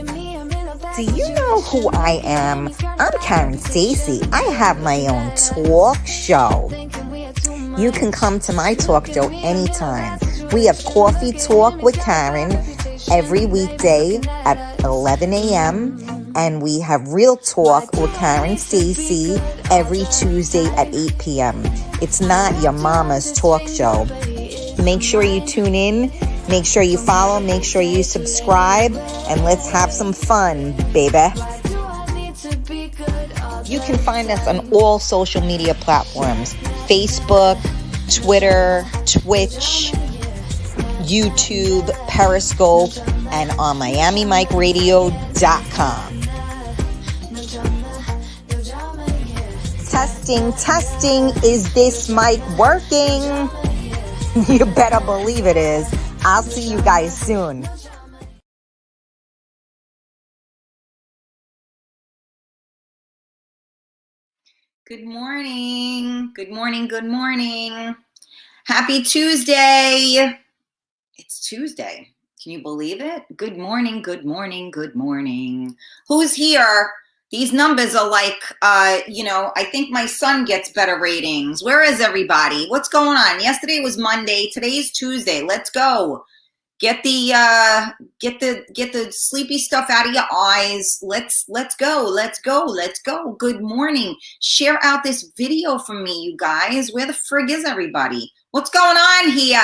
Do you know who I am? I'm Karen Stacy. I have my own talk show. You can come to my talk show anytime. We have Coffee Talk with Karen every weekday at 11 a.m. And we have Real Talk with Karen Stacy every Tuesday at 8 p.m. It's not your mama's talk show. Make sure you tune in. Make sure you follow, make sure you subscribe, and let's have some fun, baby. You can find us on all social media platforms: Facebook, Twitter, Twitch, YouTube, Periscope, and on MiamiMikeRadio.com. Testing, is this mic working? You better believe it is. I'll see you guys soon. Good morning. Good morning. Good morning. Happy Tuesday. It's Tuesday. Can you believe it? Good morning. Good morning. Good morning. Who's here? These numbers are like, I think my son gets better ratings. Where is everybody? What's going on? Yesterday was Monday. Today's Tuesday. Let's go. Get the sleepy stuff out of your eyes. Let's go. Let's go. Let's go. Good morning. Share out this video for me, you guys. Where the frig is everybody? What's going on here?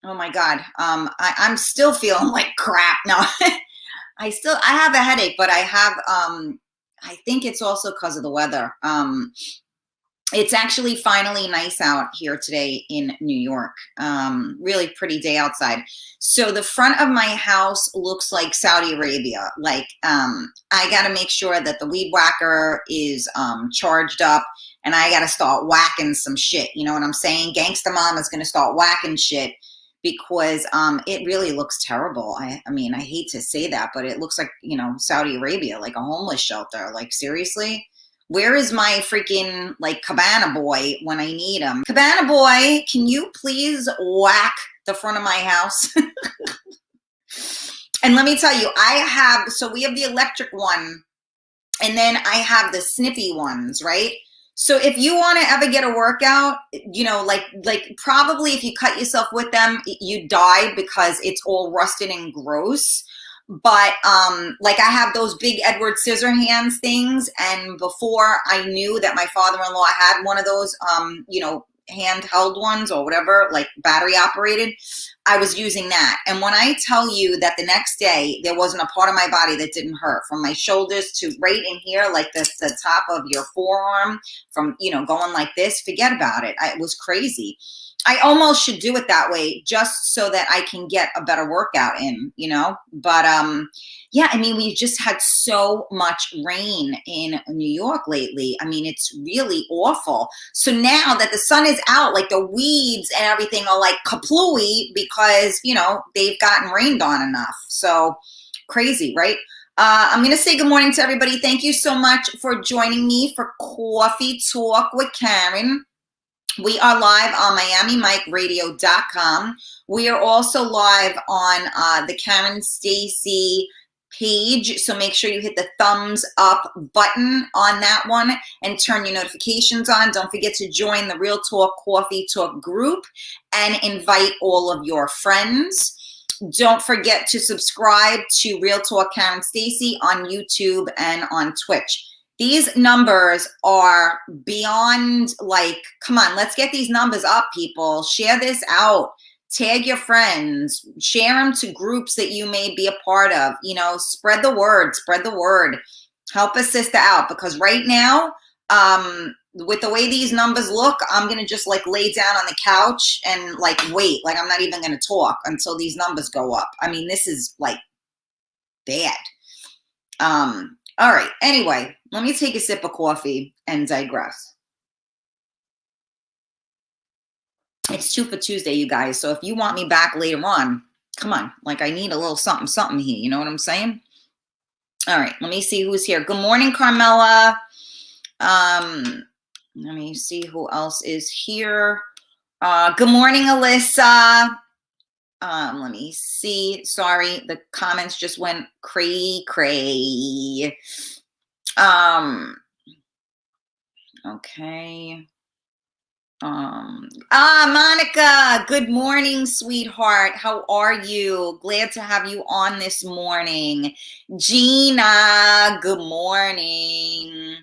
Oh my God. I'm still feeling like crap. No. I have a headache, but I have, I think it's also because of the weather. It's actually finally nice out here today in New York. Really pretty day outside. So the front of my house looks like Saudi Arabia. Like, I got to make sure that the weed whacker is charged up, and I got to start whacking some shit. You know what I'm saying? Gangsta Mom is going to start whacking shit. Because it really looks terrible. I mean, I hate to say that, but it looks like, Saudi Arabia, like a homeless shelter. Like, seriously? Where is my freaking, like, Cabana boy when I need him? Cabana boy, can you please whack the front of my house? And let me tell you, so we have the electric one, and then I have the snippy ones, right? So if you want to ever get a workout, like probably if you cut yourself with them, you die because it's all rusted and gross. But like I have those big Edward Scissorhands things, and before I knew that my father-in-law had one of those, handheld ones or whatever, like battery operated, I was using that. And when I tell you that the next day there wasn't a part of my body that didn't hurt, from my shoulders to right in here, like the top of your forearm, from, going like this, forget about it. It was crazy. I almost should do it that way just so that I can get a better workout in, but, yeah, I mean, we've just had so much rain in New York lately. I mean, it's really awful. So now that the sun is out, like the weeds and everything are like kaplooey because, they've gotten rained on enough. So crazy, right? I'm going to say good morning to everybody. Thank you so much for joining me for Coffee Talk with Karen. We are live on MiamiMikeRadio.com. We are also live on the Karen Stacy page. So make sure you hit the thumbs up button on that one and turn your notifications on. Don't forget to join the Real Talk Coffee Talk group and invite all of your friends. Don't forget to subscribe to Real Talk Karen Stacy on YouTube and on Twitch. These numbers are beyond, like, come on, let's get these numbers up, people. Share this out. Tag your friends. Share them to groups that you may be a part of. Spread the word. Spread the word. Help a sister out, because right now, with the way these numbers look, I'm going to just, like, lay down on the couch and, like, wait. Like, I'm not even going to talk until these numbers go up. I mean, this is, like, bad. All right. Anyway, let me take a sip of coffee and digress. It's 2 for Tuesday, you guys. So if you want me back later on, come on. Like, I need a little something here. You know what I'm saying? All right. Let me see who's here. Good morning, Carmela. Let me see who else is here. Good morning, Alyssa. Let me see. Sorry, the comments just went cray. Okay. Monica, good morning, sweetheart. How are you? Glad to have you on this morning. Gina, good morning.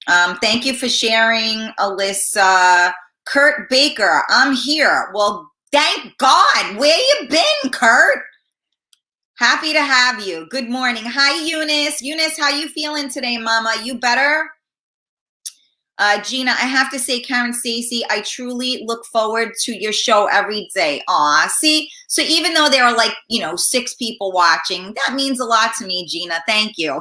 Thank you for sharing, Alyssa. Kurt Baker, I'm here. Well, thank God. Where you been, Kurt? Happy to have you. Good morning. Hi, Eunice. Eunice, how you feeling today, Mama? You better? Gina, I have to say, Karen Stacy, I truly look forward to your show every day. Aw, see? So even though there are 6 people watching, that means a lot to me, Gina. Thank you.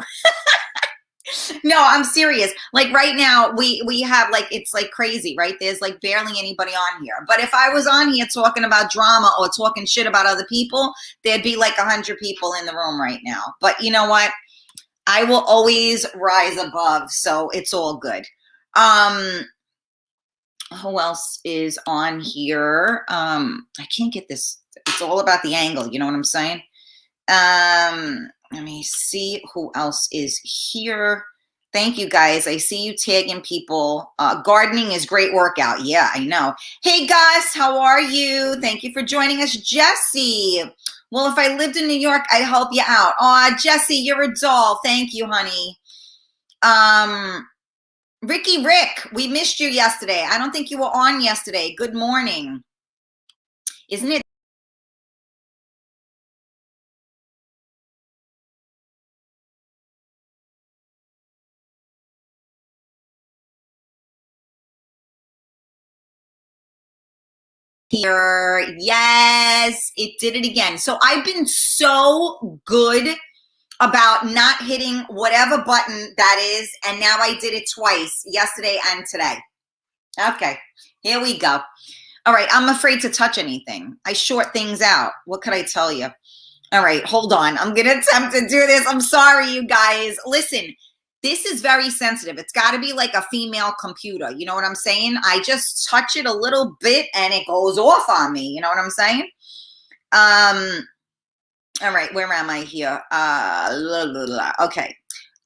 No, I'm serious. Like right now, we have it's crazy, right? There's barely anybody on here. But if I was on here talking about drama or talking shit about other people, there'd be 100 people in the room right now. But you know what? I will always rise above, so it's all good. Who else is on here? I can't get this. It's all about the angle. You know what I'm saying? Let me see who else is here. Thank you, guys. I see you tagging people. Gardening is great workout. Yeah, I know. Hey, Gus, how are you? Thank you for joining us. Jesse. Well, if I lived in New York, I'd help you out. Aw, Jesse, you're a doll. Thank you, honey. Ricky Rick, we missed you yesterday. I don't think you were on yesterday. Good morning. Isn't it? Here, yes, it did it again. So I've been so good about not hitting whatever button that is, and now I did it twice, yesterday and today. Okay, here we go. All right, I'm afraid to touch anything. I short things out. What could I tell you? All right, hold on. I'm going to attempt to do this. I'm sorry, you guys. Listen, this is very sensitive. It's got to be like a female computer. You know what I'm saying? I just touch it a little bit and it goes off on me. You know what I'm saying? All right, where am I here? Okay.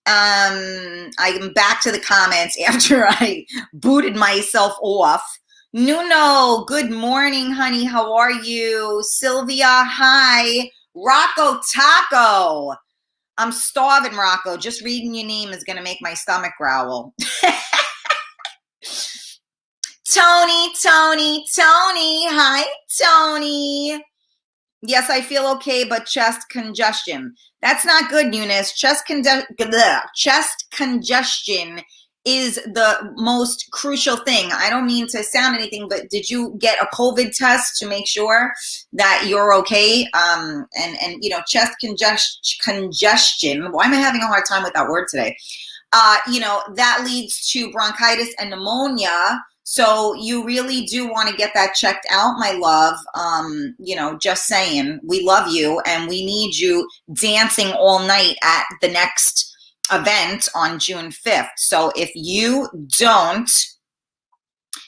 I'm back to the comments after I booted myself off. Nuno, good morning, honey. How are you? Sylvia, hi. Rocco Taco. I'm starving, Rocco. Just reading your name is going to make my stomach growl. Tony. Hi, Tony. Yes, I feel okay, but chest congestion. That's not good, Eunice. Chest congestion is the most crucial thing. I don't mean to sound anything, but did you get a COVID test to make sure that you're okay? And chest congestion. Why am I having a hard time with that word today? That leads to bronchitis and pneumonia. So you really do want to get that checked out, my love. Just saying, we love you and we need you dancing all night at the next event on June 5th. So if you don't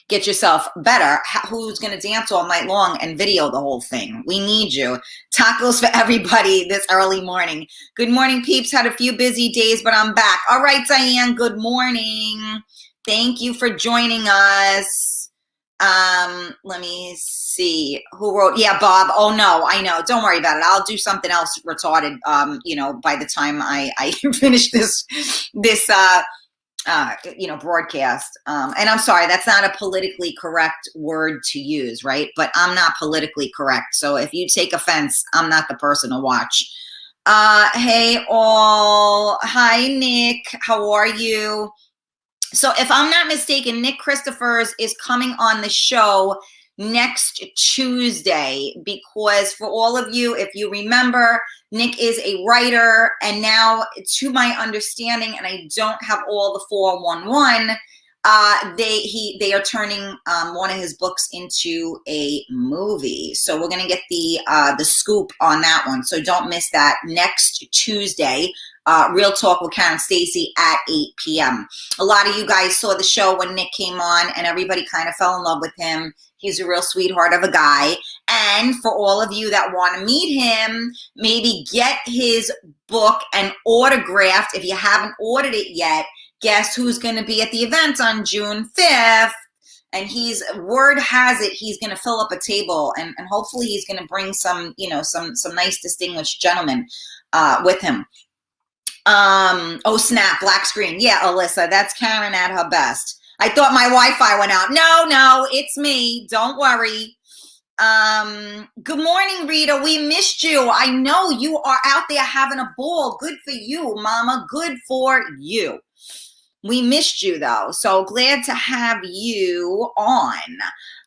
get yourself better, who's going to dance all night long and video the whole thing? We need you. Tacos for everybody this early morning. Good morning, peeps. Had a few busy days, but I'm back. All right, Diane, good morning. Thank you for joining us. Let me see who wrote. Yeah, Bob. Oh no, I know. Don't worry about it. I'll do something else retarded. By the time I finish this broadcast. And I'm sorry, that's not a politically correct word to use, right? But I'm not politically correct. So if you take offense, I'm not the person to watch. Hey all. Hi, Nick. How are you? So if I'm not mistaken, Nick Christophers is coming on the show next Tuesday, because for all of you, if you remember, Nick is a writer, and now, to my understanding, and I don't have all the 411, they are turning one of his books into a movie. So we're gonna get the scoop on that one. So don't miss that next Tuesday. Real Talk with Karen Stacy at 8 p.m. A lot of you guys saw the show when Nick came on, and everybody kind of fell in love with him. He's a real sweetheart of a guy. And for all of you that want to meet him, maybe get his book and autographed. If you haven't ordered it yet, guess who's going to be at the event on June 5th? And word has it, he's going to fill up a table, and hopefully he's going to bring some, some nice distinguished gentlemen with him. Oh snap, black screen. Yeah, Alyssa, that's Karen at her best. I thought my Wi-Fi went out. No, it's me. Don't worry. Good morning, Rita. We missed you. I know you are out there having a ball. Good for you, Mama. Good for you. We missed you though, so glad to have you on.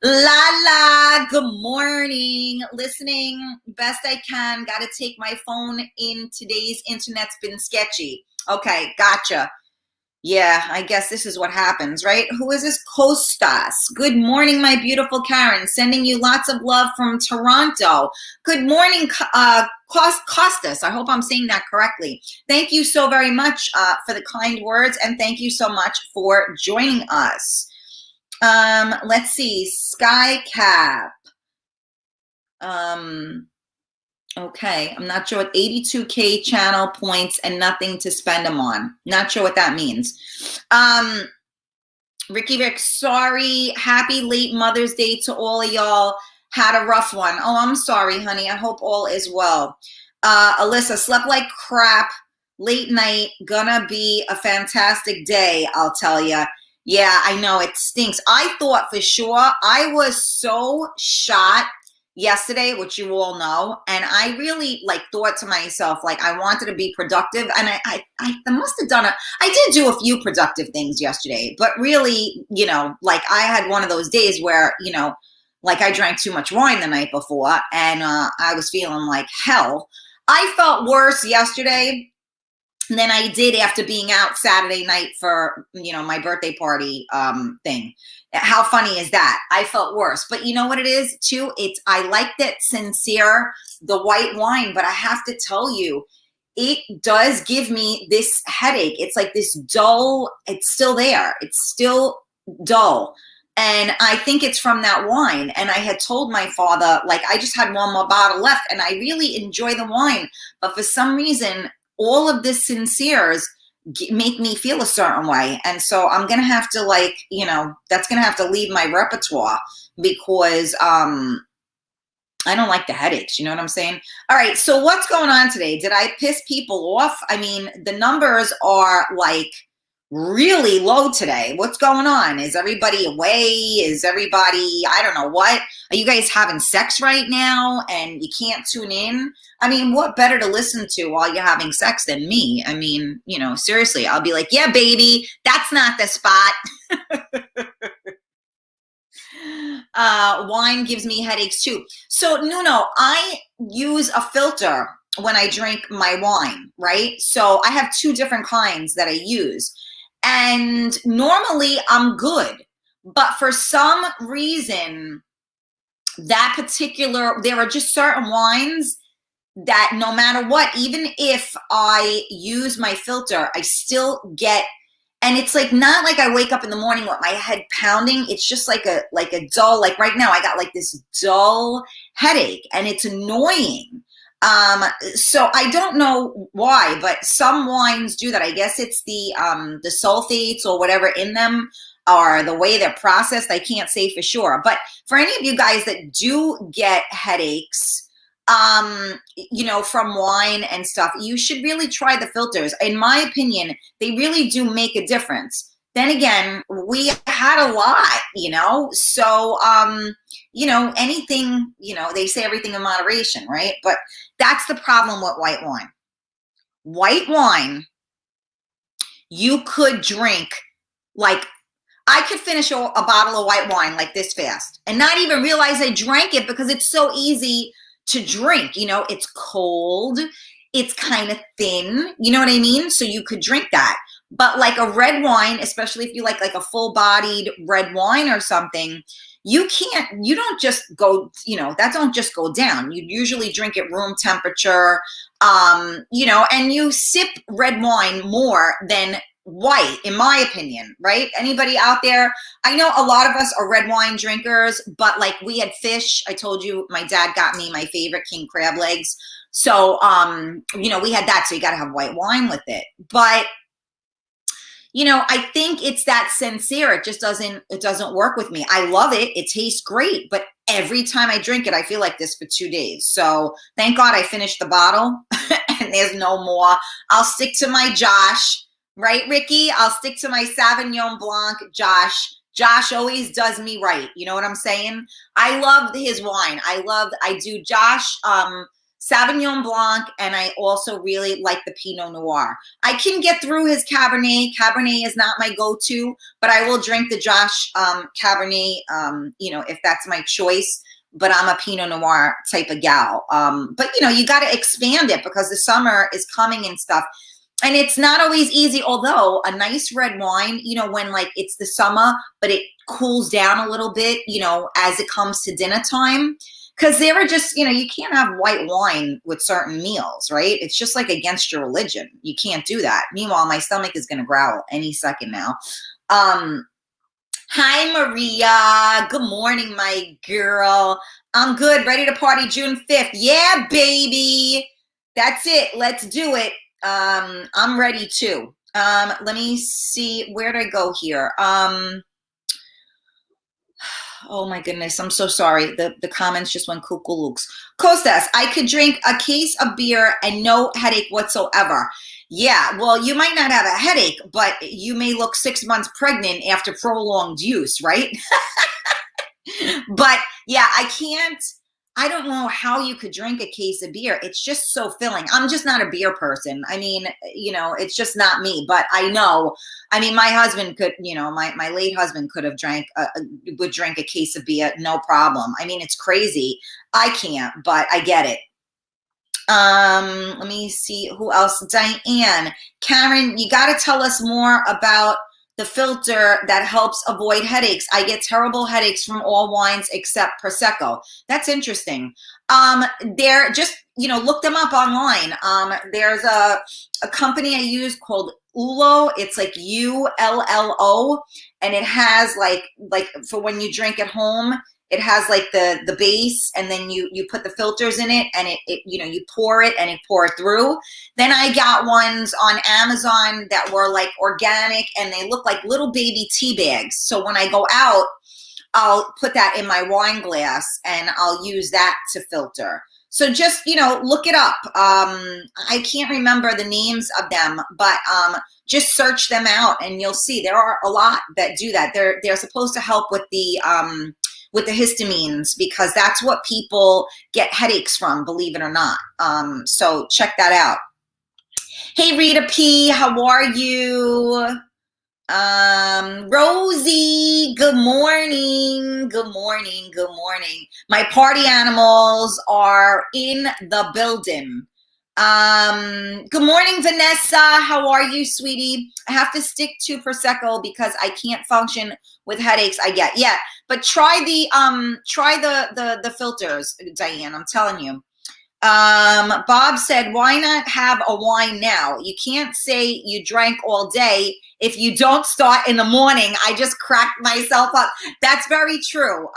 Lala, good morning. Listening best I can. Got to take my phone in. Today's internet's been sketchy. Okay, gotcha. Yeah, I guess this is what happens, right? Who is this? Kostas. Good morning, my beautiful Karen. Sending you lots of love from Toronto. Good morning, Kostas. I hope I'm saying that correctly. Thank you so very much for the kind words, and thank you so much for joining us. Let's see. Skycap. Okay, I'm not sure what 82K channel points and nothing to spend them on. Not sure what that means. Rick, sorry. Happy late Mother's Day to all of y'all. Had a rough one. Oh, I'm sorry, honey. I hope all is well. Alyssa, slept like crap. Late night. Gonna be a fantastic day, I'll tell you. Yeah, I know. It stinks. I thought for sure. I was so shot yesterday, which you all know, and I really thought to myself, I wanted to be productive, and I must have done it. I did do a few productive things yesterday, but really, I had one of those days where, I drank too much wine the night before, and I was feeling like hell. I felt worse yesterday than I did after being out Saturday night for, my birthday party thing. How funny is that? I felt worse. But you know what it is too? I like that sincere, the white wine, but I have to tell you, it does give me this headache. It's like this dull, it's still there. It's still dull. And I think it's from that wine. And I had told my father, I just had one more bottle left, and I really enjoy the wine. But for some reason, all of this sinceres make me feel a certain way. And so I'm going to have to that's going to have to leave my repertoire, because I don't like the headaches. You know what I'm saying? All right. So what's going on today? Did I piss people off? I mean, the numbers are really low today. What's going on? Is everybody away? Is everybody, I don't know what? Are you guys having sex right now and you can't tune in? I mean, what better to listen to while you're having sex than me? I mean, seriously, I'll be like, yeah, baby, that's not the spot. Wine gives me headaches too. So, Nuno, I use a filter when I drink my wine, right? So I have two different kinds that I use. And normally I'm good, but for some reason, there are just certain wines that no matter what, even if I use my filter, I still get, and it's not like I wake up in the morning with my head pounding. It's just like a dull, right now I got this dull headache, and it's annoying. So I don't know why, but some wines do that. I guess it's the sulfates or whatever in them, or the way they're processed. I can't say for sure. But for any of you guys that do get headaches, from wine and stuff, you should really try the filters. In my opinion, they really do make a difference. Then again, we had a lot, so, anything, they say everything in moderation, right? But that's the problem with white wine. White wine, you could drink, I could finish a bottle of white wine this fast and not even realize I drank it, because it's so easy to drink. It's cold, it's kind of thin, you know what I mean? So you could drink that. But a red wine, especially if you like a full-bodied red wine or something, you don't just go, that don't just go down. You usually drink at room temperature, and you sip red wine more than white, in my opinion, right? Anybody out there? I know a lot of us are red wine drinkers, but like we had fish. I told you my dad got me my favorite king crab legs. So, we had that. So you got to have white wine with it. But I think it's that sincere. It just doesn't work with me. I love it. It tastes great. But every time I drink it, I feel like this for 2 days. So thank God I finished the bottle and there's no more. I'll stick to my Josh, right, Ricky? I'll stick to my Sauvignon Blanc, Josh. Josh always does me right. You know what I'm saying? I love his wine. I do Josh, Sauvignon Blanc, and I also really like the Pinot Noir. I can get through his Cabernet. Cabernet is not my go-to, but I will drink the Josh Cabernet, if that's my choice. But I'm a Pinot Noir type of gal. But you got to expand it because the summer is coming and stuff. And it's not always easy, although a nice red wine, when like it's the summer, but it cools down a little bit, as it comes to dinner time. Because they were just, you can't have white wine with certain meals, right? It's just like against your religion. You can't do that. Meanwhile, my stomach is going to growl any second now. Hi, Maria. Good morning, my girl. I'm good. Ready to party June 5th. Yeah, baby. That's it. Let's do it. I'm ready too. Let me see. Where did I go here? Oh my goodness, I'm so sorry. The comments just went cuckoo-looks. Costas, I could drink a case of beer and no headache whatsoever. Yeah, well, you might not have a headache, but you may look 6 months pregnant after prolonged use, right? But yeah, I don't know how you could drink a case of beer. It's just so filling. I'm just not a beer person. I mean, it's just not me, but I know. I mean, my husband could, my late husband could have would drink a case of beer, no problem. I mean, it's crazy. I can't, but I get it. Let me see who else. Diane, Karen, you got to tell us more about the filter that helps avoid headaches. I get terrible headaches from all wines except Prosecco. That's interesting. They're just, look them up online. There's a company I use called Ullo. It's like ULLO, and it has like for when you drink at home, it has like the base, and then you put the filters in it, and it you pour it and it pours through. Then I got ones on Amazon that were like organic, and they look like little baby tea bags. So when I go out, I'll put that in my wine glass and I'll use that to filter. So just, look it up. I can't remember the names of them, but just search them out and you'll see there are a lot that do that. They're supposed to help with the histamines, because that's what people get headaches from, believe it or not. So check that out. Hey, Rita P, how are you? Rosie, good morning. Good morning. Good morning. My party animals are in the building. Good morning, Vanessa. How are you, sweetie? I have to stick to Prosecco because I can't function with headaches I get. Yeah, but try the filters, Diane. I'm telling you. Bob said, why not have a wine now? You can't say you drank all day if you don't start in the morning. I just cracked myself up. That's very true.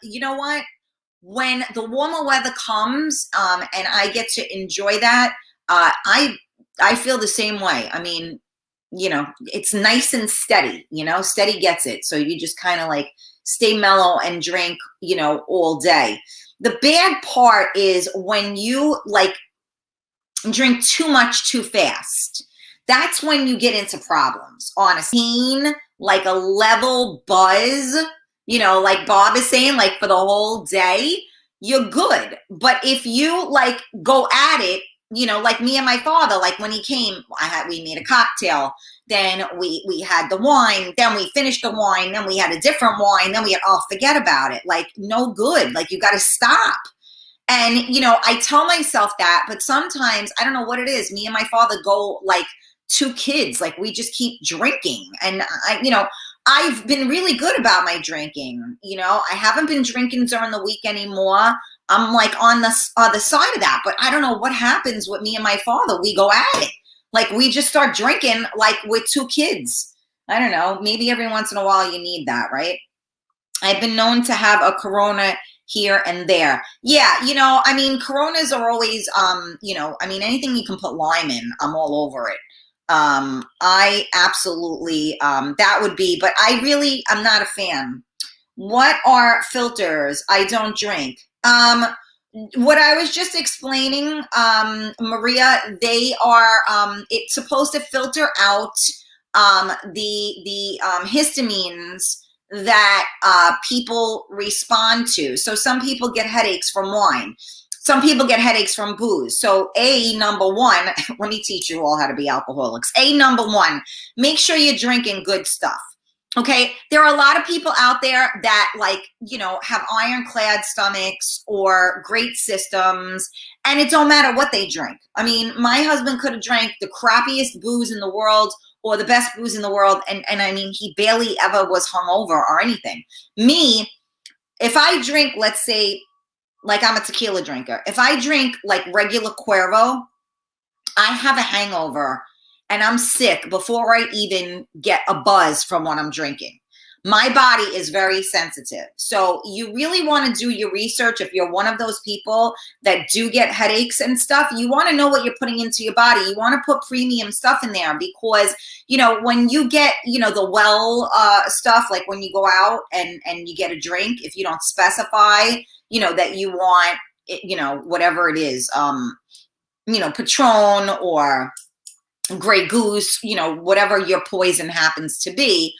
You know what? When the warmer weather comes, and I get to enjoy that, I feel the same way. I mean, it's nice and steady, steady gets it. So you just kind of like stay mellow and drink, all day. The bad part is when you like drink too much too fast. That's when you get into problems, honestly. Like a level buzz, like Bob is saying, like for the whole day, you're good. But if you like go at it, like me and my father, like when he came, we made a cocktail, then we had the wine, then we finished the wine, then we had a different wine, then we had, forget about it. Like no good. Like you got to stop. And, I tell myself that, but sometimes I don't know what it is. Me and my father go like two kids, like we just keep drinking. And I've been really good about my drinking. I haven't been drinking during the week anymore. I'm like on the other side of that, but I don't know what happens with me and my father. We go at it. Like we just start drinking like with 2 kids. I don't know, maybe every once in a while you need that, right? I've been known to have a Corona here and there. Yeah, I mean, Coronas are always, I mean, anything you can put lime in, I'm all over it. I absolutely, that would be, but I'm not a fan. What are filters? I don't drink. What I was just explaining, Maria, they are, it's supposed to filter out the histamines that people respond to. So some people get headaches from wine. Some people get headaches from booze. So number one, let me teach you all how to be alcoholics. Number one, make sure you're drinking good stuff. Okay, there are a lot of people out there that have ironclad stomachs or great systems, and it don't matter what they drink. I mean, my husband could have drank the crappiest booze in the world or the best booze in the world, and I mean, he barely ever was hungover or anything. Me, if I drink, let's say, like I'm a tequila drinker, if I drink like regular Cuervo, I have a hangover and I'm sick before I even get a buzz from what I'm drinking. My body is very sensitive. So you really want to do your research. If you're one of those people that do get headaches and stuff, you want to know what you're putting into your body. You want to put premium stuff in there because, when you get, the well stuff, like when you go out and you get a drink, if you don't specify, that you want, whatever it is, Patron or Grey Goose, whatever your poison happens to be,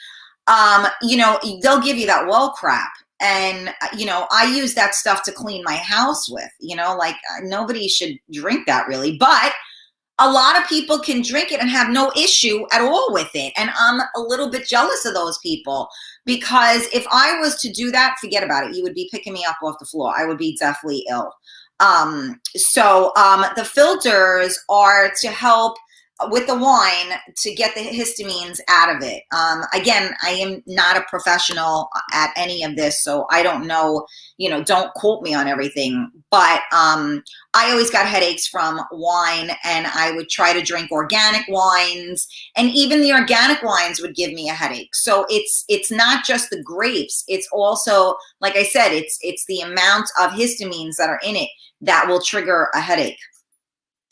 they'll give you that well crap. And, I use that stuff to clean my house with, nobody should drink that really, but a lot of people can drink it and have no issue at all with it. And I'm a little bit jealous of those people because if I was to do that, forget about it. You would be picking me up off the floor. I would be deathly ill. The filters are to help with the wine to get the histamines out of it. Again, I am not a professional at any of this, so I don't know, don't quote me on everything, but I always got headaches from wine, and I would try to drink organic wines, and even the organic wines would give me a headache. So it's not just the grapes, it's also, like I said, it's the amount of histamines that are in it that will trigger a headache.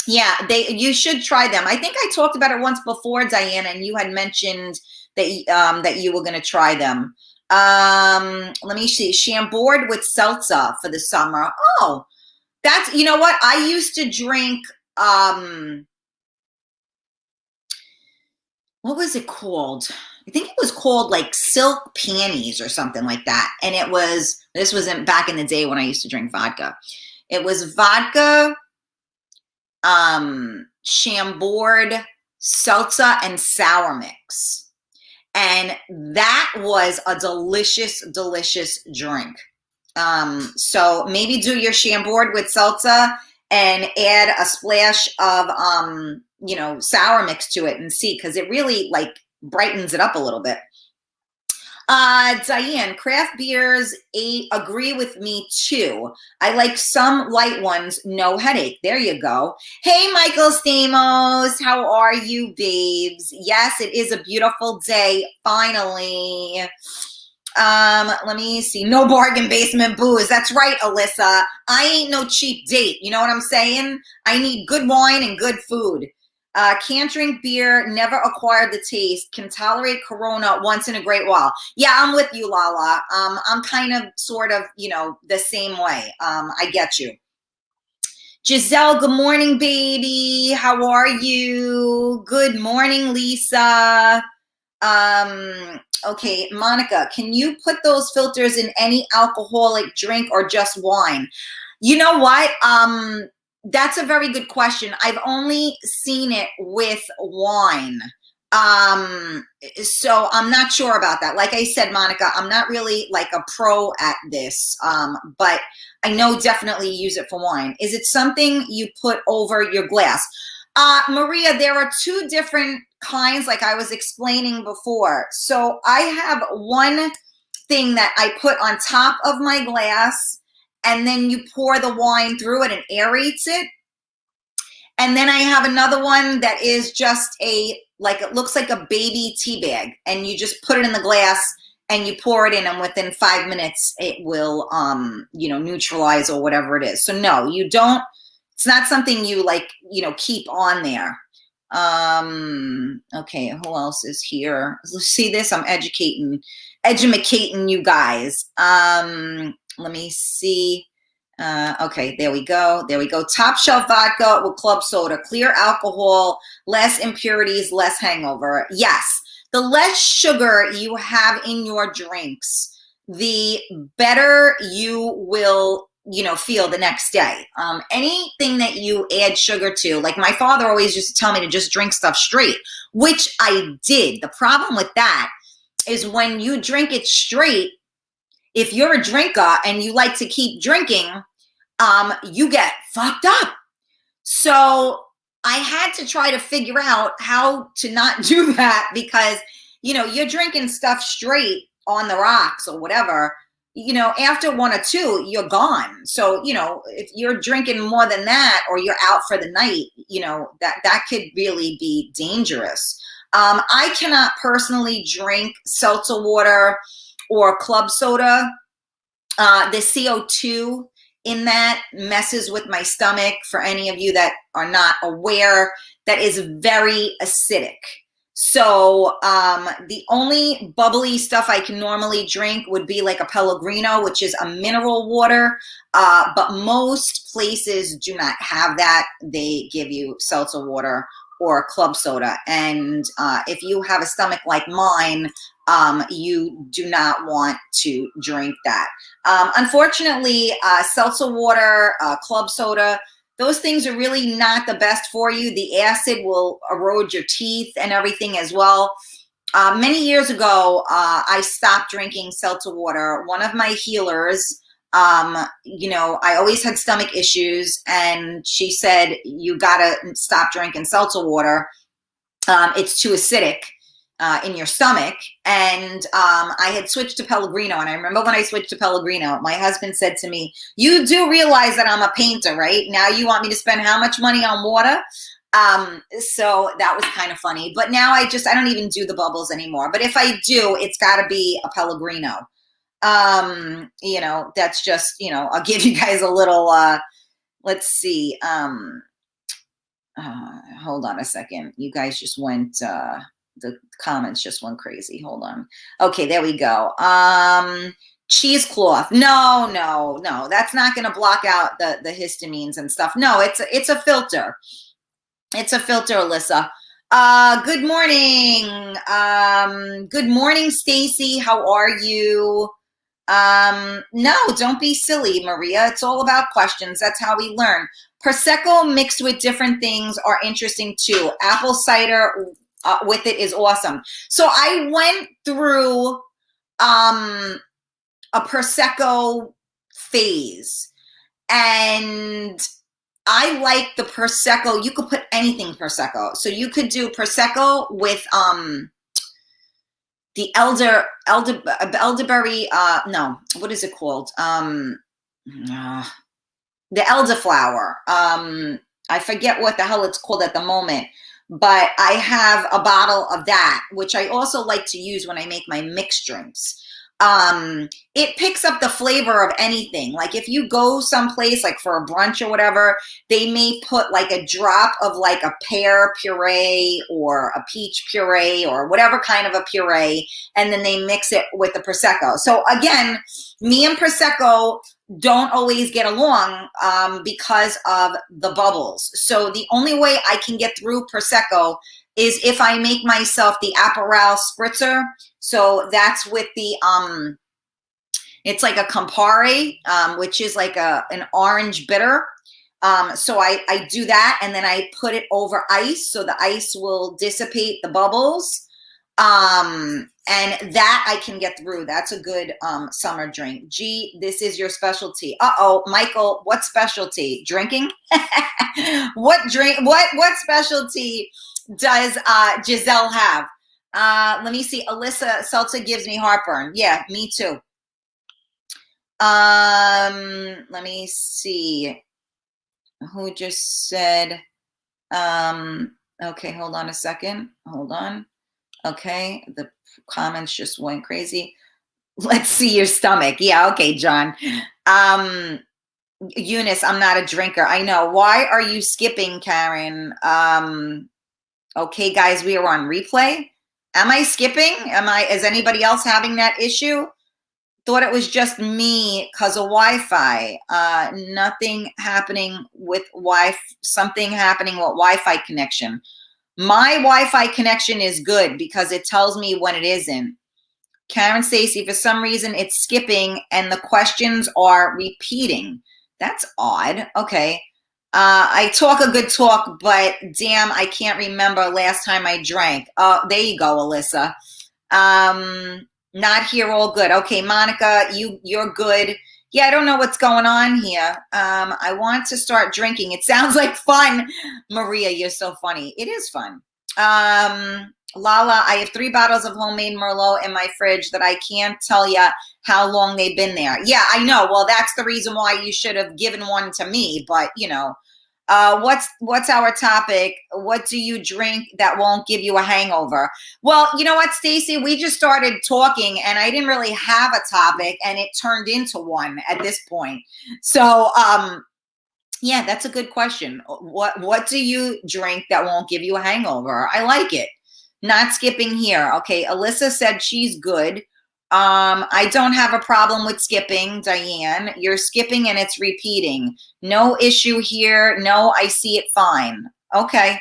Yeah, you should try them. I think I talked about it once before, Diana, and you had mentioned that you were going to try them. Let me see. Chambord with seltzer for the summer. Oh, that's, you know what? I used to drink, what was it called? I think it was called like Silk Panties or something like that. And this wasn't back in the day when I used to drink vodka. It was vodka, Chambord, seltzer, and sour mix. And that was a delicious, delicious drink. So maybe do your Chambord with seltzer and add a splash of, sour mix to it and see, because it really brightens it up a little bit. Diane, craft beers agree with me too. I like some light ones, no headache. There you go. Hey, Michael Stamos, how are you, babes? Yes, it is a beautiful day, finally. Let me see. No bargain basement booze. That's right, Alyssa. I ain't no cheap date. You know what I'm saying? I need good wine and good food. Can't drink beer, never acquired the taste, can tolerate Corona once in a great while. Yeah, I'm with you, Lala. I'm kind of sort of, the same way. I get you. Giselle, good morning, baby. How are you? Good morning, Lisa. Okay, Monica, can you put those filters in any alcoholic drink or just wine? You know what? That's a very good question. I've only seen it with wine. So I'm not sure about that. Like I said, Monica, I'm not really like a pro at this, but I know definitely use it for wine. Is it something you put over your glass? Maria, there are 2 different kinds, like I was explaining before. So I have one thing that I put on top of my glass, and then you pour the wine through it and aerates it. And then I have another one that is just like it looks like a baby tea bag, and you just put it in the glass and you pour it in, and within 5 minutes it will neutralize or whatever it is. So no, you don't, it's not something you like, keep on there. Okay, who else is here? See this? I'm educating you guys. Let me see. Okay, there we go. Top shelf vodka with club soda, clear alcohol, less impurities, less hangover. Yes, the less sugar you have in your drinks, the better you will feel the next day. Anything that you add sugar to, like my father always used to tell me to just drink stuff straight, which I did. The problem with that is when you drink it straight, if you're a drinker and you like to keep drinking, you get fucked up. So I had to try to figure out how to not do that, because, you're drinking stuff straight on the rocks or whatever, after one or two, you're gone. So, if you're drinking more than that, or you're out for the night, that could really be dangerous. I cannot personally drink seltzer water or club soda. The CO2 in that messes with my stomach. For any of you that are not aware, that is very acidic. So the only bubbly stuff I can normally drink would be like a Pellegrino, which is a mineral water. But most places do not have that. They give you seltzer water or club soda. And if you have a stomach like mine, you do not want to drink that. Unfortunately, seltzer water, club soda, those things are really not the best for you. The acid will erode your teeth and everything as well. Many years ago, I stopped drinking seltzer water. One of my healers, I always had stomach issues, and she said, you gotta stop drinking seltzer water. It's too acidic in your stomach. And I had switched to Pellegrino. And I remember when I switched to Pellegrino, my husband said to me, you do realize that I'm a painter, right? Now you want me to spend how much money on water? So that was kind of funny. But now I don't even do the bubbles anymore. But if I do, it's got to be a Pellegrino. That's just, I'll give you guys a little, let's see. Hold on a second. You guys just went, the comments just went crazy. Hold on. Okay, there we go. Cheesecloth. No. That's not going to block out the histamines and stuff. No, it's a filter. It's a filter, Alyssa. Good morning. Good morning, Stacy. How are you? No, don't be silly, Maria. It's all about questions. That's how we learn. Prosecco mixed with different things are interesting too. Apple cider with it is awesome. So I went through a Prosecco phase, and I like the Prosecco. You could put anything Prosecco. So you could do Prosecco with the elderberry, no, what is it called? The elderflower. I forget what the hell it's called at the moment, but I have a bottle of that, which I also like to use when I make my mixed drinks. It picks up the flavor of anything. Like if you go someplace like for a brunch or whatever, they may put like a drop of like a pear puree or a peach puree or whatever kind of a puree, and then they mix it with the Prosecco. So again, me and Prosecco don't always get along because of the bubbles. So the only way I can get through Prosecco is if I make myself the Aperol spritzer. So that's with the, it's like a Campari, which is like an orange bitter. So I do that, and then I put it over ice, so the ice will dissipate the bubbles. And that I can get through. That's a good summer drink. Gee, this is your specialty. Uh-oh, Michael, what specialty? Drinking? What specialty does Giselle have? Let me see. Alyssa, seltzer gives me heartburn. Yeah, me too. Let me see. Who just said Okay, hold on a second. Hold on. Okay, the comments just went crazy. Let's see your stomach. Yeah, okay, John. Eunice, I'm not a drinker. I know. Why are you skipping, Karen? Okay, guys, we are on replay. Am I skipping? Is anybody else having that issue? Thought it was just me because of Wi-Fi. Nothing happening with something happening with Wi-Fi connection. My Wi-Fi connection is good because it tells me when it isn't. Karen Stacy, for some reason it's skipping and the questions are repeating. That's odd. Okay. I talk a good talk, but damn, I can't remember last time I drank. There you go, Alyssa. Not here, all good. Okay, Monica, you're good. Yeah, I don't know what's going on here. I want to start drinking. It sounds like fun. Maria, you're so funny. It is fun. Lala, I have 3 bottles of homemade Merlot in my fridge that I can't tell you how long they've been there. Yeah, I know. Well, that's the reason why you should have given one to me. But, you know, what's our topic? What do you drink that won't give you a hangover? Well, you know what, Stacy? We just started talking and I didn't really have a topic and it turned into one at this point. So, yeah, that's a good question. What do you drink that won't give you a hangover? I like it. Not skipping here. Okay, Alyssa said she's good. I don't have a problem with skipping, Diane. You're skipping and it's repeating. No issue here. No, I see it fine. Okay.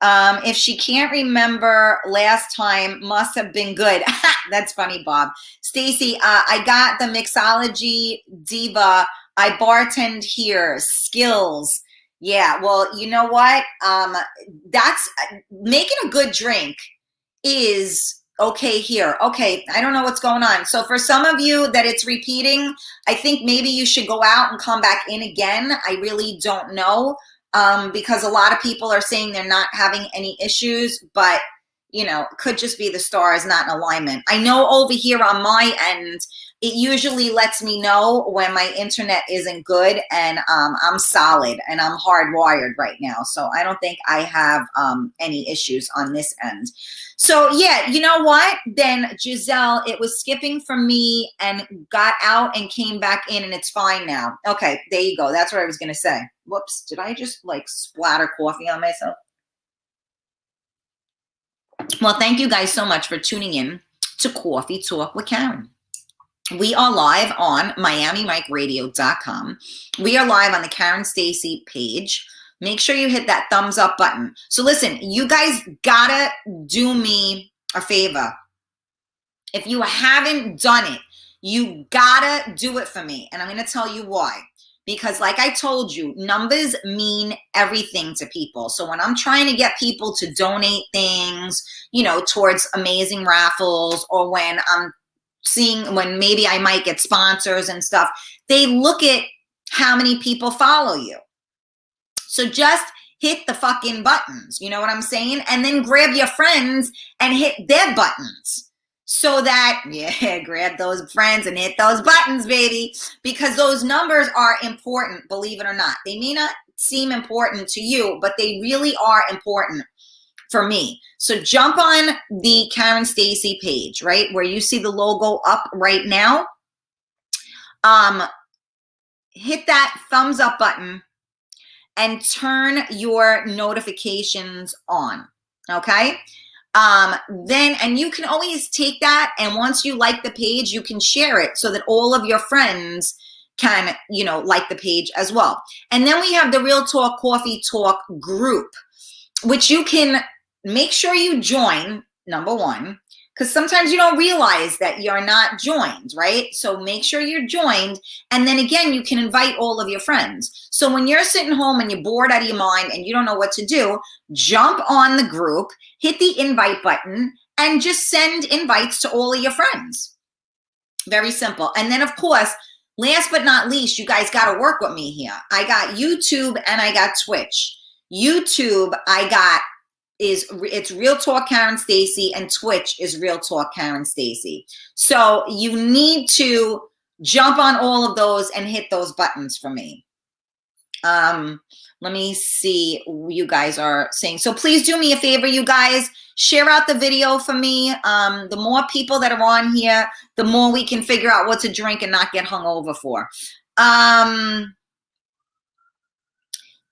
If she can't remember last time, must have been good. That's funny, Bob. Stacy, I got the Mixology Diva. I bartend here. Skills. Yeah, well, you know what? That's making a good drink is okay here. Okay, I don't know what's going on. So for some of you that it's repeating, I think maybe you should go out and come back in again. I really don't know, because a lot of people are saying they're not having any issues, but you know, could just be the stars not in alignment. I know over here on my end, it usually lets me know when my internet isn't good, and I'm solid and I'm hardwired right now. So I don't think I have any issues on this end. So yeah, you know what? Then Giselle, it was skipping for me and got out and came back in and it's fine now. Okay, there you go. That's what I was going to say. Whoops, did I just like splatter coffee on myself? Well, thank you guys so much for tuning in to Coffee Talk with Karen. We are live on MiamiMikeRadio.com. We are live on the Karen Stacy page. Make sure you hit that thumbs up button. So listen, you guys gotta do me a favor. If you haven't done it, you gotta do it for me. And I'm gonna tell you why. Because like I told you, numbers mean everything to people. So when I'm trying to get people to donate things, you know, towards amazing raffles, or when I'm seeing when maybe I might get sponsors and stuff, they look at how many people follow you. So just hit the fucking buttons, you know what I'm saying? And then grab your friends and hit their buttons. So that, yeah, grab those friends and hit those buttons, baby, because those numbers are important, believe it or not. They may not seem important to you, but they really are important for me. So jump on the Karen Stacy page, right, where you see the logo up right now. Hit that thumbs up button and turn your notifications on, okay? Then, and you can always take that, and once you like the page, you can share it so that all of your friends can, you know, like the page as well. And then we have the Real Talk Coffee Talk group, which you can make sure you join, number one, because sometimes you don't realize that you're not joined, right? So make sure you're joined. And then again, you can invite all of your friends. So when you're sitting home and you're bored out of your mind and you don't know what to do, jump on the group, hit the invite button, and just send invites to all of your friends. Very simple. And then of course, last but not least, you guys got to work with me here. I got YouTube and I got Twitch. YouTube, it's Real Talk Karen Stacy, and Twitch is Real Talk Karen Stacy. So you need to jump on all of those and hit those buttons for me. Let me see what you guys are saying. So please do me a favor, you guys. Share out the video for me. The more people that are on here, the more we can figure out what to drink and not get hungover for.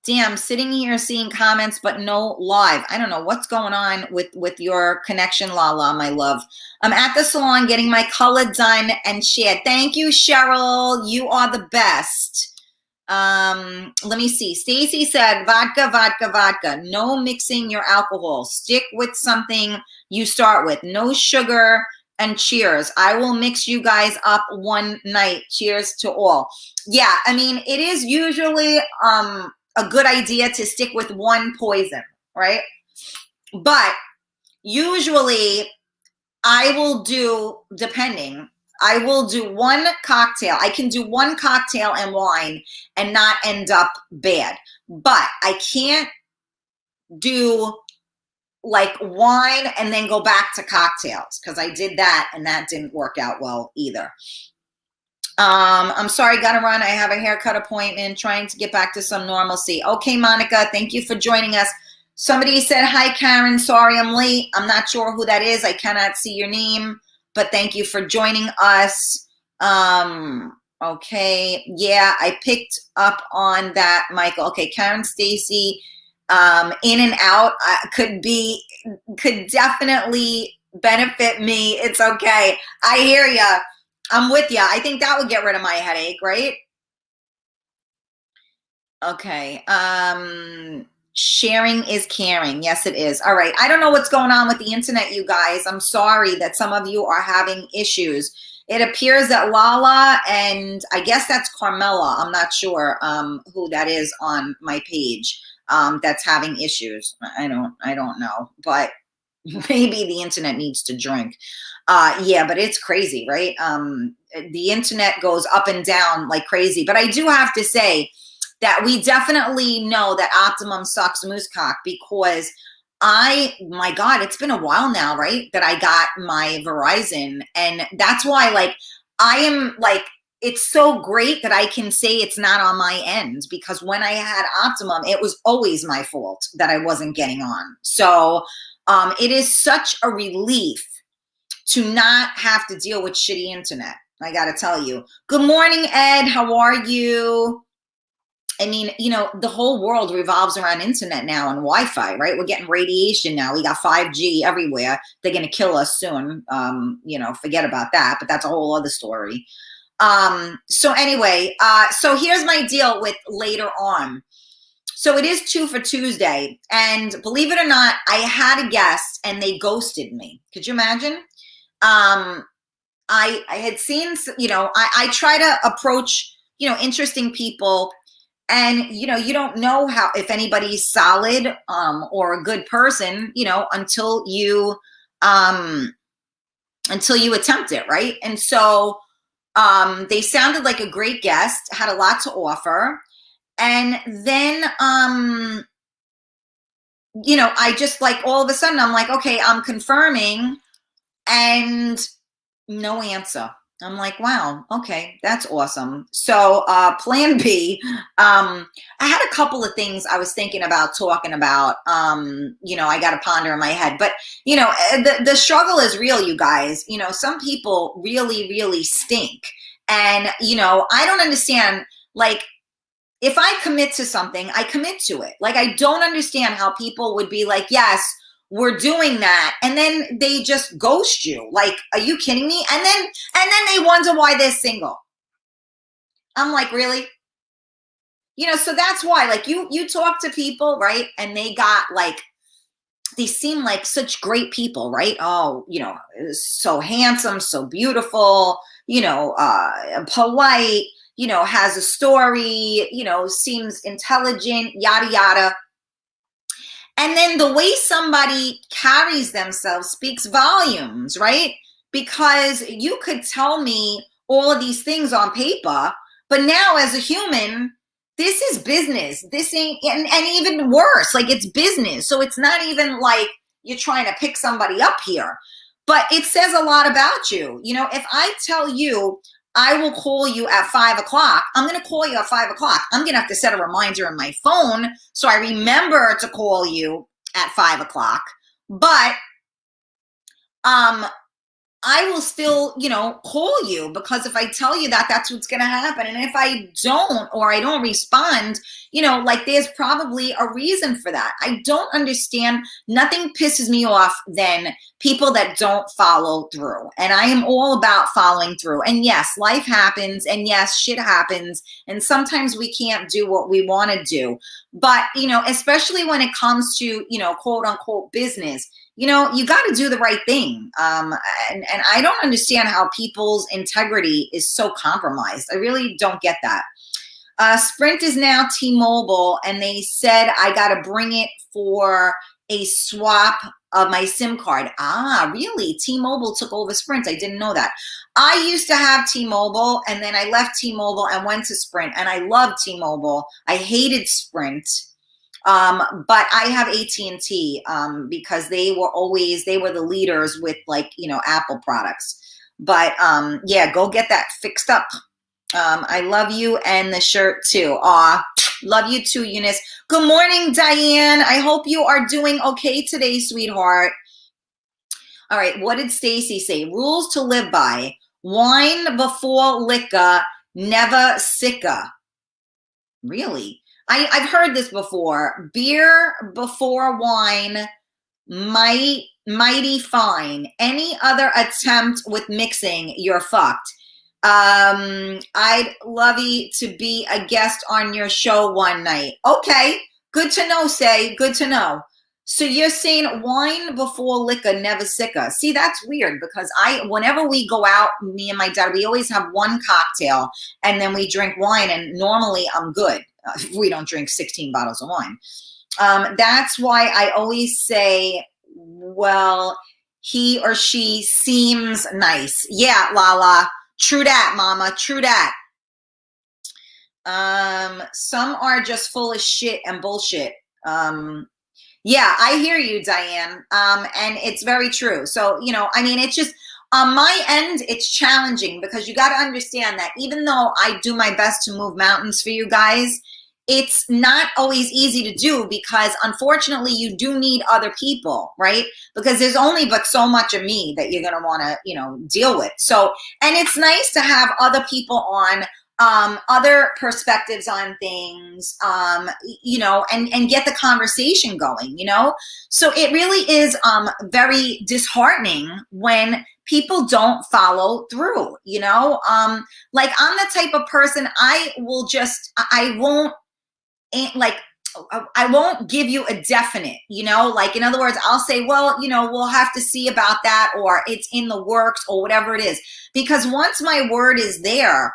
Damn, sitting here seeing comments, but no live. I don't know what's going on with your connection, Lala, my love. I'm at the salon getting my color done and shared. Thank you, Cheryl. You are the best. Let me see. Stacy said, vodka, vodka, vodka. No mixing your alcohol. Stick with something you start with. No sugar, and cheers. I will mix you guys up one night. Cheers to all. Yeah, I mean, it is usually a good idea to stick with one poison, right? But usually I will do, depending, I will do one cocktail. I can do one cocktail and wine and not end up bad. But I can't do like wine and then go back to cocktails, because I did that and that didn't work out well either. I'm sorry, gotta run. I have a haircut appointment, trying to get back to some normalcy. Okay, Monica, thank you for joining us. Somebody said, hi, Karen. Sorry I'm late. I'm not sure who that is. I cannot see your name, but thank you for joining us. Okay, yeah, I picked up on that, Michael. Okay, Karen, Stacy, in and out could definitely benefit me. It's okay. I hear ya. I'm with you. I think that would get rid of my headache, right? Okay. Sharing is caring. Yes, it is. All right. I don't know what's going on with the internet, you guys. I'm sorry that some of you are having issues. It appears that Lala, and I guess that's Carmela, I'm not sure who that is on my page, that's having issues. I don't know, but maybe the internet needs to drink. Yeah, but it's crazy, right? The internet goes up and down like crazy. But I do have to say that we definitely know that Optimum sucks Moosecock, because my God, it's been a while now, right, that I got my Verizon. And that's why, like, I am like, it's so great that I can say it's not on my end, because when I had Optimum, it was always my fault that I wasn't getting on. So it is such a relief to not have to deal with shitty internet. I got to tell you. Good morning, Ed. How are you? I mean, you know, the whole world revolves around internet now and Wi-Fi, right? We're getting radiation now. We got 5G everywhere. They're going to kill us soon. You know, forget about that, but that's a whole other story. So anyway, so here's my deal with later on. So it is 2 for Tuesday, and believe it or not, I had a guest and they ghosted me. Could you imagine? I had seen, you know, I try to approach, you know, interesting people, and, you know, you don't know how, if anybody's solid, or a good person, you know, until you attempt it. Right. And so, they sounded like a great guest, had a lot to offer. And then, you know, I just, like, all of a sudden I'm like, okay, I'm confirming, and no answer. I'm like, wow, okay, that's awesome. So plan B, I had a couple of things I was thinking about talking about, you know, I got to ponder in my head. But, you know, the struggle is real, you guys. You know, some people really, really stink. And, you know, I don't understand, like, if I commit to something, I commit to it. Like, I don't understand how people would be like, yes, we're doing that, and then they just ghost you. Like, are you kidding me? And then they wonder why they're single. I'm like, really? You know, so that's why, like, you talk to people, right? And they got, like, they seem like such great people, right? Oh, you know, so handsome, so beautiful, you know, polite, you know, has a story, you know, seems intelligent, yada, yada. And then the way somebody carries themselves speaks volumes, right? Because you could tell me all of these things on paper, but now as a human, this is business. This ain't, and even worse, like, it's business. So it's not even like you're trying to pick somebody up here, but it says a lot about you. You know, if I tell you I will call you at 5 o'clock. I'm going to call you at 5 o'clock. I'm going to have to set a reminder in my phone so I remember to call you at 5 o'clock. But I will still, call you, because if I tell you that, that's what's going to happen. And if I don't, or I don't respond, there's probably a reason for that. I don't understand. Nothing pisses me off than people that don't follow through. And I am all about following through. And yes, life happens. And yes, shit happens. And sometimes we can't do what we want to do. But, especially when it comes to, quote unquote business, you got to do the right thing. And I don't understand how people's integrity is so compromised. I really don't get that. Sprint is now T-Mobile, and they said I got to bring it for a swap of my SIM card. Ah, really? T-Mobile took over Sprint. I didn't know that. I used to have T-Mobile, and then I left T-Mobile and went to Sprint, and I loved T-Mobile. I hated Sprint. But I have AT&T because they were the leaders with Apple products. But yeah, go get that fixed up. I love you and the shirt too. Aw, love you too, Eunice. Good morning, Diane. I hope you are doing okay today, sweetheart. All right, what did Stacy say? Rules to live by. Wine before liquor, never sicker. Really? I've heard this before. Beer before wine, mighty fine. Any other attempt with mixing, you're fucked. I'd love you to be a guest on your show one night. Okay, good to know, Say. Good to know. So you're saying wine before liquor, never sicker. See, that's weird, because whenever we go out, me and my dad, we always have one cocktail and then we drink wine, and normally I'm good. We don't drink 16 bottles of wine. That's why I always say, well, he or she seems nice. Yeah, Lala. True that, Mama. True that. Some are just full of shit and bullshit. Yeah, I hear you, Diane. And it's very true. So, it's just, on my end, it's challenging, because you got to understand that even though I do my best to move mountains for you guys, it's not always easy to do, because unfortunately you do need other people, right? Because there's only but so much of me that you're going to want to, deal with. So, and it's nice to have other people on, other perspectives on things, and get the conversation going, So it really is very disheartening when people don't follow through, I'm the type of person, I won't give you a definite, in other words, I'll say, well, we'll have to see about that, or it's in the works, or whatever it is. Because once my word is there,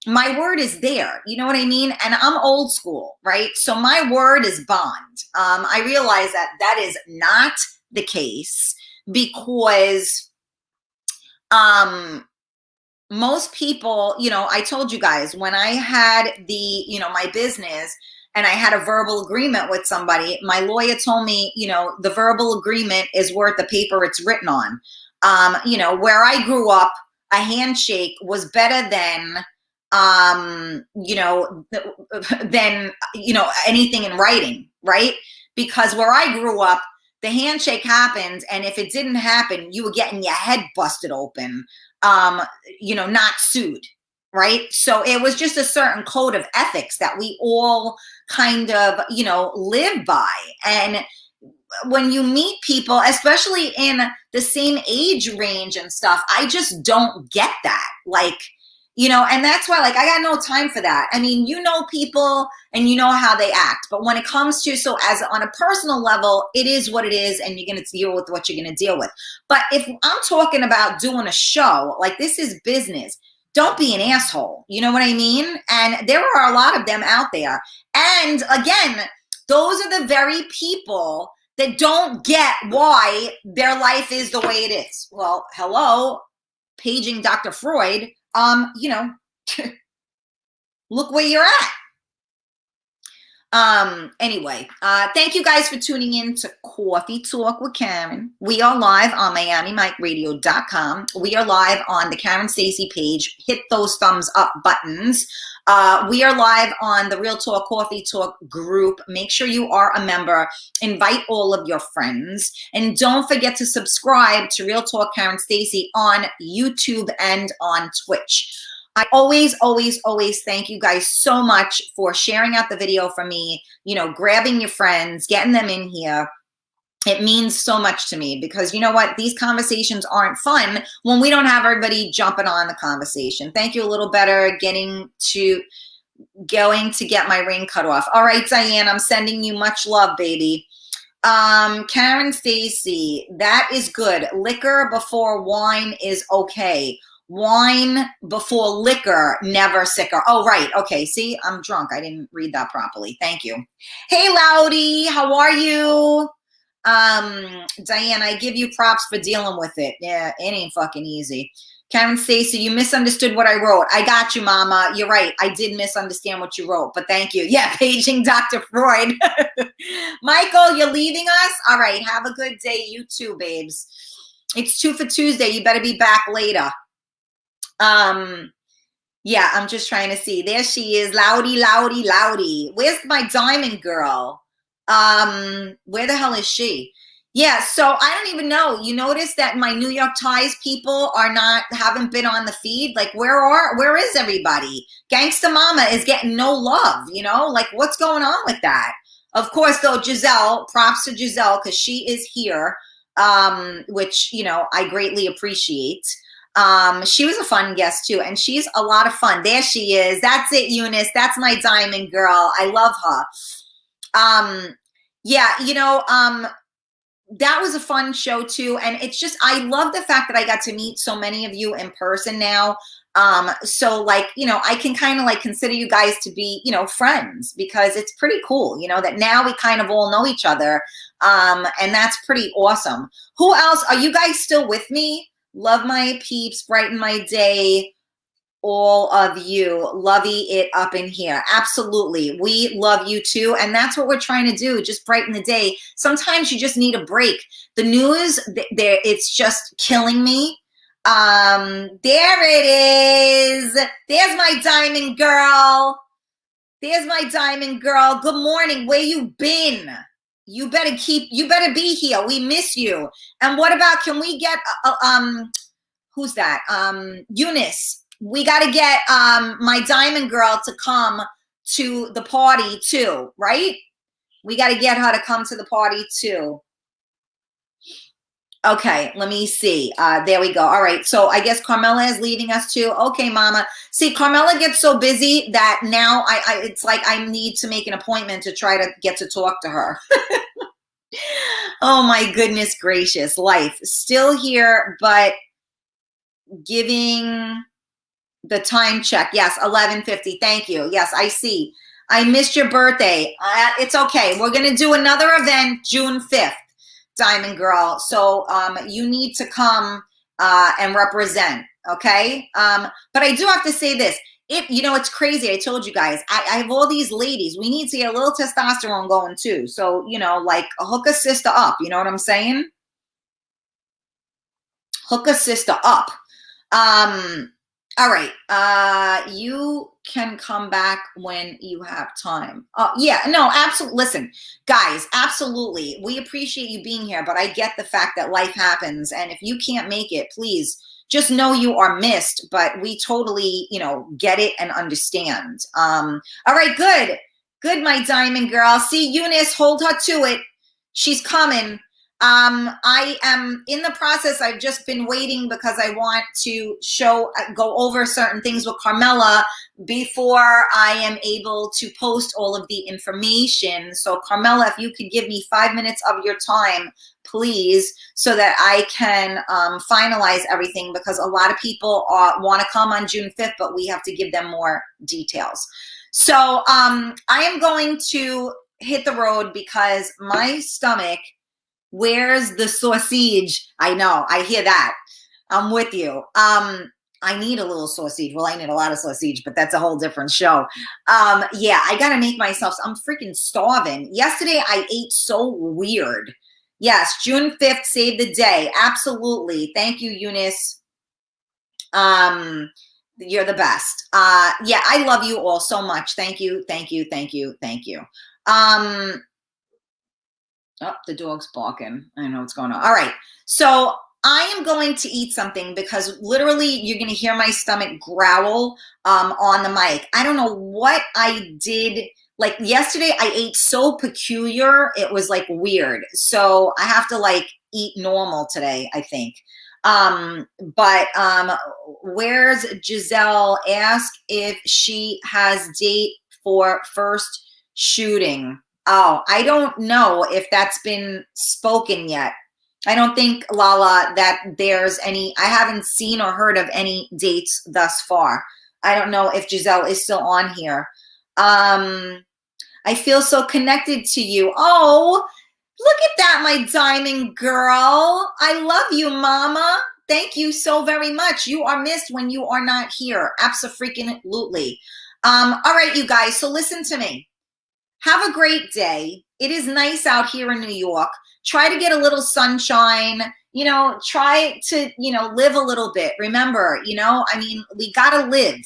my word is there. You know what I mean? And I'm old school, right? So my word is bond. I realize that is not the case, because most people, I told you guys, when I had my business, and I had a verbal agreement with somebody, my lawyer told me, the verbal agreement is worth the paper it's written on. Where I grew up, a handshake was better than, anything in writing, right? Because where I grew up, the handshake happened, and if it didn't happen, you were getting your head busted open, not sued. Right. So it was just a certain code of ethics that we all kind of, live by. And when you meet people, especially in the same age range and stuff, I just don't get that. And that's why, I got no time for that. I mean, people and how they act. But when it comes to, as on a personal level, it is what it is, and you're going to deal with what you're going to deal with. But if I'm talking about doing a show, this is business. Don't be an asshole. You know what I mean? And there are a lot of them out there. And again, those are the very people that don't get why their life is the way it is. Well, hello, paging Dr. Freud, look where you're at. Anyway, thank you guys for tuning in to Coffee Talk with Karen. We are live on MiamiMikeRadio.com. We are live on the Karen Stacey page. Hit those thumbs up buttons. We are live on the Real Talk Coffee Talk group. Make sure you are a member. Invite all of your friends. And don't forget to subscribe to Real Talk Karen Stacey on YouTube and on Twitch. I always thank you guys so much for sharing out the video for me, you know, grabbing your friends, getting them in here. It means so much to me because you know what? These conversations aren't fun when we don't have everybody jumping on the conversation. Thank you, a little better, going to get my ring cut off. All right, Diane, I'm sending you much love, baby. Karen Stacey, that is good. Liquor before wine is okay. Wine before liquor, never sicker. Oh, right. Okay. See, I'm drunk. I didn't read that properly. Thank you. Hey, Loudy, how are you? Diane, I give you props for dealing with it. Yeah, it ain't fucking easy. Karen Stacey, you misunderstood what I wrote. I got you, mama. You're right. I did misunderstand what you wrote, but thank you. Yeah, paging Dr. Freud. Michael, you're leaving us? All right. Have a good day. You too, babes. It's 2 for Tuesday. You better be back later. Yeah, I'm just trying to see. There she is. Loudy. Where's my diamond girl? Where the hell is she? Yeah, so I don't even know. You notice that my New York Times people haven't been on the feed. Like, where is everybody? Gangsta Mama is getting no love, you know? Like, what's going on with that? Of course, though, Giselle, props to Giselle, because she is here, which, you know, I greatly appreciate. She was a fun guest too, and she's a lot of fun. There she is. That's it, Eunice. That's my diamond girl. I love her. Yeah, you know, that was a fun show too. And it's just, I love the fact that I got to meet so many of you in person now. So like, you know, I can kind of like consider you guys to be, you know, friends, because it's pretty cool, you know, that now we kind of all know each other. And that's pretty awesome. Who else? Are you guys still with me? Love my peeps, brighten my day, all of you. Lovey it up in here. Absolutely. We love you too. And that's what we're trying to do, just brighten the day. Sometimes you just need a break. The news, it's just killing me. There it is. There's my diamond girl. There's my diamond girl. Good morning. Where you been? You better be here. We miss you. And what about, can we get, who's that? Eunice. We got to get my diamond girl to come to the party too, right? We got to get her to come to the party too. Okay, let me see. There we go. All right. So I guess Carmela is leaving us too. Okay, mama. See, Carmela gets so busy that now it's like I need to make an appointment to try to get to talk to her. Oh my goodness gracious. Life. Still here, but giving the time check. Yes, 11:50. Thank you. Yes, I see. I missed your birthday. It's okay. We're going to do another event June 5th. Diamond girl. So you need to come and represent, okay? But I do have to say this. You know, it's crazy. I told you guys, I have all these ladies. We need to get a little testosterone going too. So, you know, like hook a sister up. You know what I'm saying? Hook a sister up. All right. You can come back when you have time. Yeah, no, absolutely. Listen, guys, absolutely. We appreciate you being here, but I get the fact that life happens. And if you can't make it, please just know you are missed, but we totally, you know, get it and understand. All right, good. Good, my diamond girl. See, Eunice, hold her to it. She's coming. I am in the process. I've just been waiting because I want to go over certain things with Carmela before I am able to post all of the information. So Carmela, if you could give me 5 minutes of your time, please, so that I can finalize everything, because a lot of people want to come on June 5th, but we have to give them more details. So I am going to hit the road because my stomach, where's the sausage? I know, I hear that. I'm with you. I need a little sausage. Well, I need a lot of sausage, but that's a whole different show. Yeah, I got to make myself, I'm freaking starving. Yesterday, I ate so weird. Yes, June 5th, save the day. Absolutely. Thank you, Eunice. You're the best. Yeah, I love you all so much. Thank you, thank you, thank you, thank you. Oh, the dog's barking. I don't know what's going on. All right, so I am going to eat something because literally you're going to hear my stomach growl on the mic. I don't know what I did. Like yesterday, I ate so peculiar. It was like weird. So I have to like eat normal today, I think. But where's Giselle? Ask if she has date for first shooting. Oh, I don't know if that's been spoken yet. I don't think, Lala, that there's any, I haven't seen or heard of any dates thus far. I don't know if Giselle is still on here. I feel so connected to you. Oh, look at that, my diamond girl. I love you, mama. Thank you so very much. You are missed when you are not here. Abso-freaking-lutely. All right, you guys, so listen to me. Have a great day. It is nice out here in New York. Try to get a little sunshine, you know, try to, you know, live a little bit. Remember, you know, I mean, we got to live.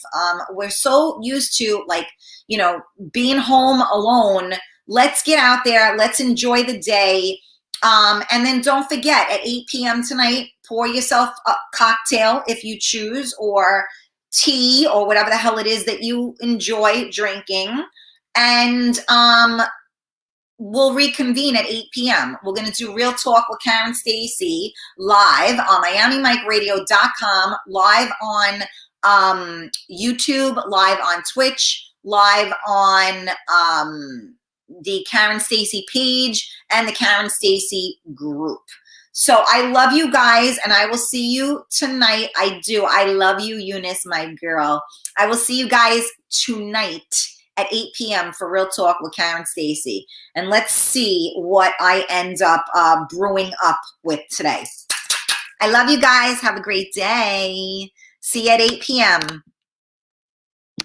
We're so used to like, you know, being home alone. Let's get out there. Let's enjoy the day. And then don't forget at 8 p.m. tonight, pour yourself a cocktail if you choose, or tea or whatever the hell it is that you enjoy drinking. And we'll reconvene at 8 p.m. We're going to do Real Talk with Karen Stacy live on MiamiMikeRadio.com, live on YouTube, live on Twitch, live on the Karen Stacy page and the Karen Stacy group. So I love you guys, and I will see you tonight. I do. I love you, Eunice, my girl. I will see you guys tonight at 8 p.m. for Real Talk with Karen Stacy. And let's see what I end up brewing up with today. I love you guys. Have a great day. See you at 8 p.m.